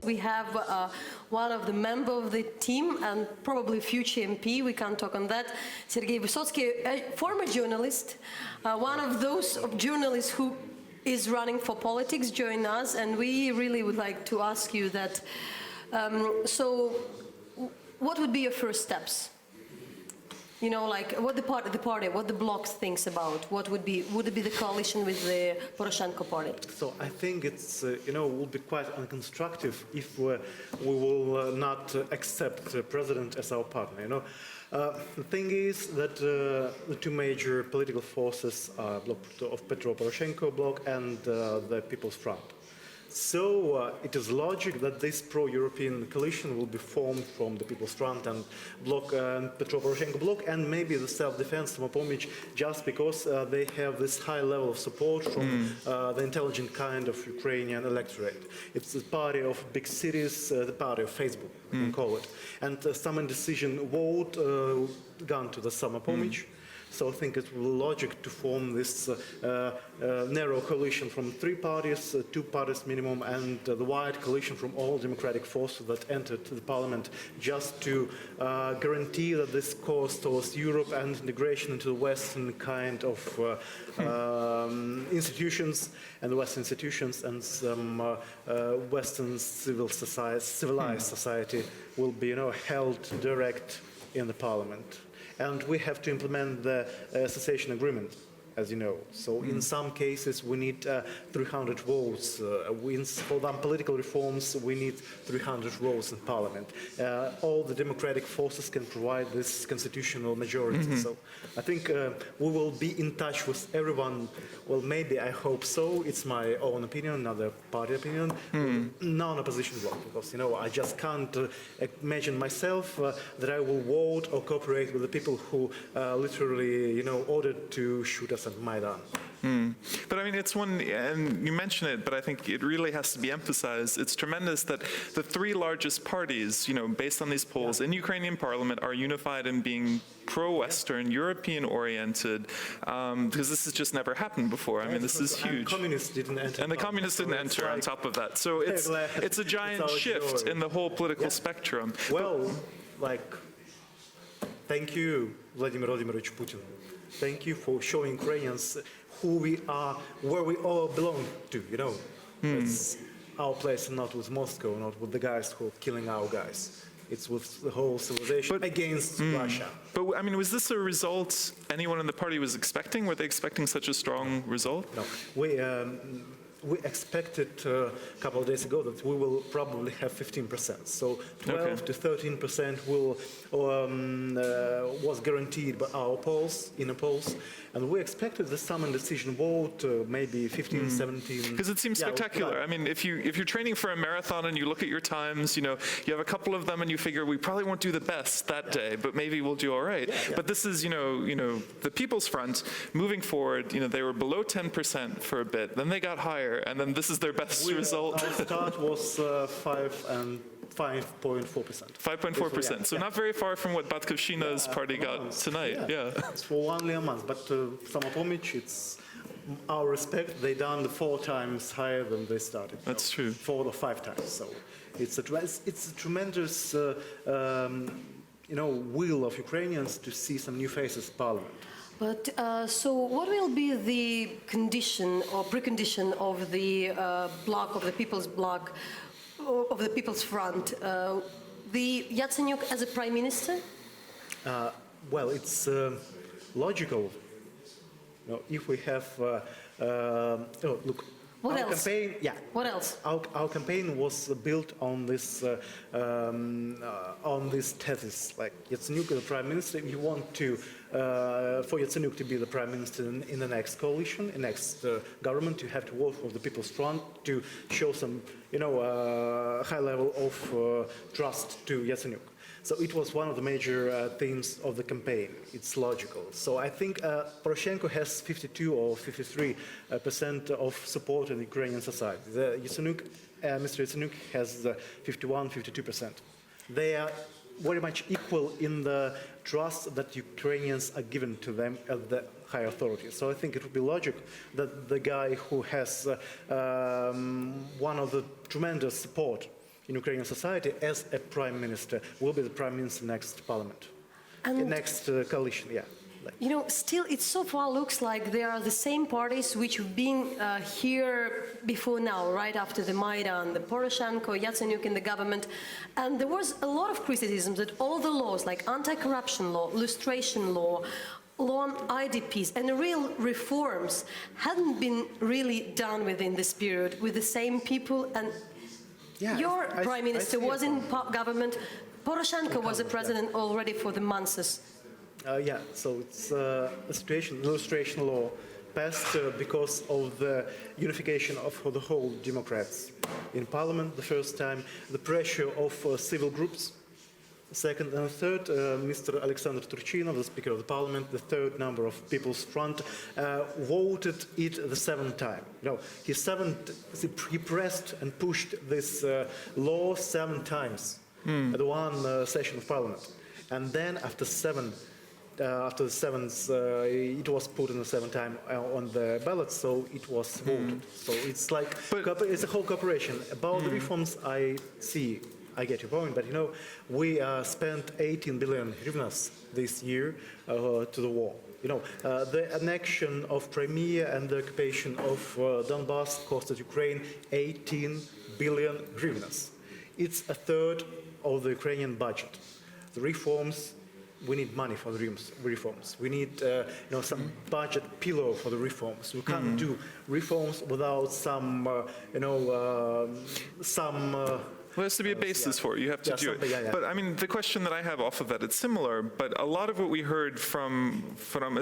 We have one of the members of the team and probably future MP, we can't talk on that, Sergey Vystosky, a former journalist, one of those journalists who is running for politics, join us, and we really would like to ask you that, so what would be your first steps? You know, like what the party, what the bloc thinks about, what would it be the coalition with the Poroshenko party? So I think it's, will be quite unconstructive if we will not accept the president as our partner, The thing is that the two major political forces are of Petro Poroshenko bloc and the People's Front. So it is logic that this pro-European coalition will be formed from the People's Front and Petro Poroshenko bloc, and maybe the self-defense Samopomich, just because they have this high level of support from the intelligent kind of Ukrainian electorate. It's the party of big cities, the party of Facebook, we can call it. And some indecision vote gone to the Samopomich. So I think it's logic to form this narrow coalition from 3 parties, 2 parties minimum, and the wide coalition from all democratic forces that entered the parliament, just to guarantee that this course towards Europe and integration into the Western kind of institutions and Western institutions and some Western civilized society will be, held direct in the parliament. And we have to implement the association agreement, as you know. So in some cases we need 300 votes. For some political reforms we need 300 votes in parliament. All the democratic forces can provide this constitutional majority. So I think we will be in touch with everyone. Well, maybe, I hope so. It's my own opinion, not the party opinion. Non-opposition bloc, because I just can't imagine myself that I will vote or cooperate with the people who literally ordered to shoot us at Maidan. But I mean, it's one, and you mention it, but I think it really has to be emphasized. It's tremendous that the 3 largest parties, based on these polls in Ukrainian parliament, are unified in being pro-Western, European-oriented, because this has just never happened before. I mean, this is huge. And communists didn't enter. And the communists didn't enter on top of that. So it's a giant shift in the whole political spectrum. Well, thank you, Vladimir Vladimirovich Putin. Thank you for showing Ukrainians who we are, where we all belong to, It's our place, not with Moscow, not with the guys who are killing our guys. It's with the whole civilization against Russia. But I mean, was this a result anyone in the party was expecting? Were they expecting such a strong result? No. We expected a couple of days ago that we will probably have 15%. So 12 to 13% was guaranteed by our polls, inner polls. And we expected the summer decision vote, maybe 15, 17. Because it seems spectacular. I mean, if you're training for a marathon and you look at your times, you have a couple of them and you figure we probably won't do the best that day, but maybe we'll do all right. But this is, the People's Front moving forward. They were below 10% for a bit, then they got higher, and then this is their best result. Our start was 5.4%. 5.4%. So not very far from what Batkovshchina's party got tonight. It's for only a month, but Samopomich, it's our respect. They done 4 times higher than they started. That's true. 4 or 5 times. So it's a tremendous, will of Ukrainians to see some new faces in parliament. But so what will be the condition or precondition of the bloc, of the People's Bloc, of the People's Front? The Yatsenyuk as a prime minister? Well, it's logical. If we have, look. What our else? Campaign, What else? Our campaign was built on this thesis. Like Yatsenyuk is the prime minister. You want to for Yatsenyuk to be the prime minister in the next coalition, in next government, you have to work with the People's Front to show some, high level of trust to Yatsenyuk. So it was one of the major themes of the campaign. It's logical. So I think Poroshenko has 52 or 53% of support in the Ukrainian society. Mr. Yatsenyuk has 51, 52%. They are very much equal in the trust that Ukrainians are given to them at the high authorities. So I think it would be logical that the guy who has one of the tremendous support in Ukrainian society as a prime minister, will be the prime minister next parliament, And next coalition, yeah. you know, still, it so far looks like they are the same parties which have been here before now, right after the Maidan, the Poroshenko, Yatsenyuk in the government. And there was a lot of criticism that all the laws, like anti-corruption law, lustration law, law on IDPs, and real reforms hadn't been really done within this period with the same people. And Yeah, your I prime minister see your was in point. government. Poroshenko was the president already for the months. Yeah, so it's a situation, illustration law passed because of the unification of the whole Democrats in parliament the first time, the pressure of civil groups, second and third, Mr. Alexander Turchinov, the Speaker of the Parliament, the third number of People's Front, voted it the seventh time. No, he pressed and pushed this law 7 times at one session of Parliament. And then after the seventh, it was put in the 7th time on the ballot, so it was voted. So it's like, it's a whole cooperation. About the reforms, I get your point, but you know, we spent 18 billion hryvnias this year to the war. You know, the annexion of Crimea and the occupation of Donbass costed Ukraine 18 billion hryvnias. It's a third of the Ukrainian budget. The reforms, we need money for the reforms. We need some budget pillar for the reforms. We can't do reforms without some, Well, there has to be a basis for it. You have to do it. Yeah. But I mean, the question that I have off of that, it's similar, but a lot of what we heard from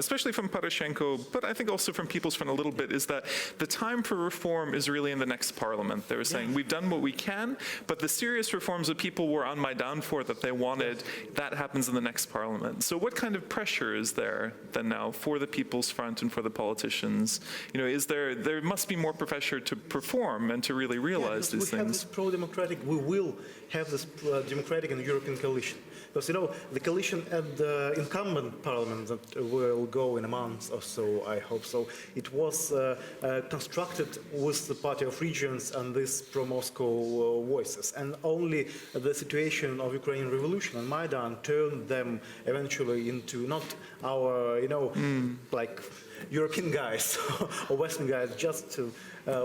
especially from Poroshenko, but I think also from People's Front a little bit, is that the time for reform is really in the next parliament. They were saying, we've done what we can, but the serious reforms that people were on Maidan for, that they wanted, that happens in the next parliament. So what kind of pressure is there then now for the People's Front and for the politicians? You know, there must be more pressure to perform and to really realize these we have things. this pro-democratic, we will have this democratic and European coalition. Because, you know, the coalition at the incumbent parliament that will go in a month or so, I hope so, it was constructed with the Party of Regions and these pro-Moscow voices. And only the situation of Ukrainian revolution and Maidan turned them eventually into not our, like European guys or Western guys, just to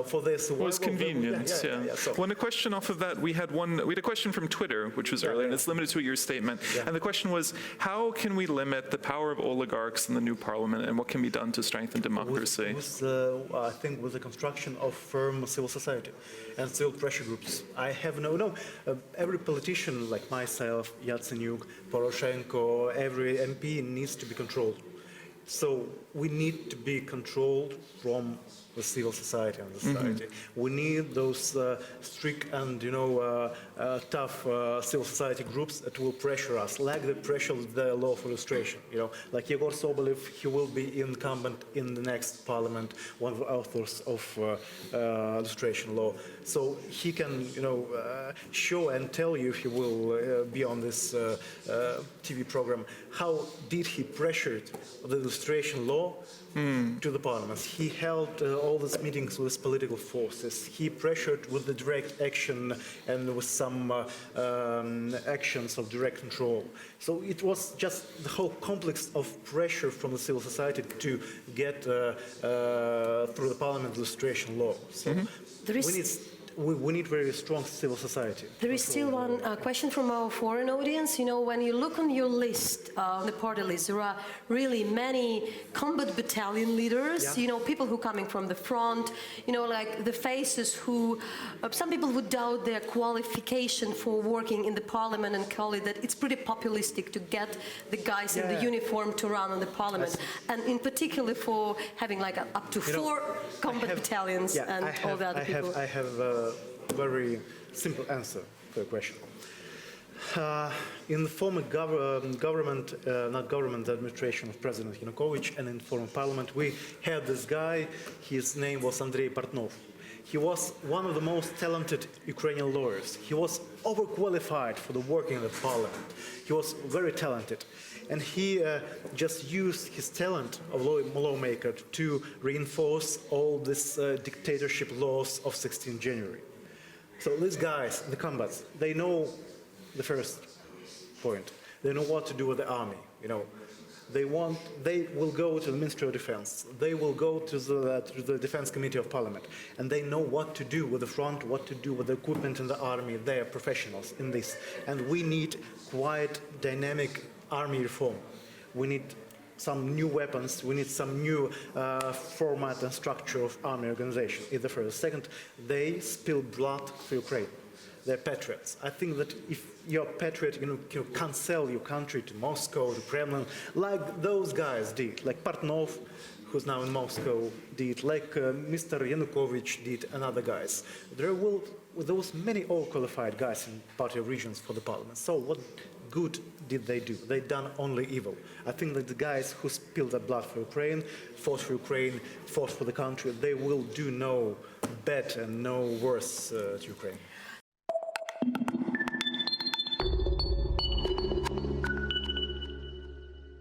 for this. It was convenience, yeah. So. Well, a question off of that, we had a question from Twitter, which was earlier, and it's limited to your statement. Yeah. And the question was, how can we limit the power of oligarchs in the new parliament, and what can be done to strengthen democracy? I think with the construction of firm civil society and civil pressure groups. I have every politician like myself, Yatsenyuk, Poroshenko, every MP needs to be controlled. So we need to be controlled from the civil society and the society. We need those strict and tough civil society groups that will pressure us, like the pressure of the law of illustration. Like Yegor Sobolev, he will be incumbent in the next parliament, one of the authors of illustration law. So he can, show and tell you, if he will be on this TV program, how did he pressure the illustration law to the parliaments. He held all these meetings with political forces. He pressured with the direct action and with some actions of direct control. So it was just the whole complex of pressure from the civil society to get through the parliament illustration law. So we need very strong civil society. There is still one question from our foreign audience. When you look on your list, the party list, there are really many combat battalion leaders, people who are coming from the front, like the faces who, some people would doubt their qualification for working in the parliament and call it that it's pretty populistic to get the guys in the uniform to run on the parliament. And in particular for having like up to 4 combat battalions and all the other people. I have a very simple answer to the question. In the former administration of President Yanukovych and in the former parliament, we had this guy, his name was Andrei Portnov. He was one of the most talented Ukrainian lawyers. He was overqualified for the work in the parliament. He was very talented. And he just used his talent of lawmaker to reinforce all these dictatorship laws of 16 January. So these guys, the combats, they know the first point. They know what to do with the army. They will go to the Ministry of Defense. They will go to the Defense Committee of Parliament, and they know what to do with the front, what to do with the equipment in the army. They are professionals in this, and we need quite dynamic army reform. We need some new weapons. We need some new format and structure of army organization. Is the first. Second, they spill blood for Ukraine. They're patriots. I think that if you're a patriot, you can't sell your country to Moscow, to Kremlin, like those guys did, like Partnov, who's now in Moscow, did, like Mr. Yanukovych did, and other guys. There was many all-qualified guys in party of regions for the parliament. So what good did they do? They done only evil. I think that the guys who spilled their blood for Ukraine, fought for the country, they will do no bad and no worse to Ukraine.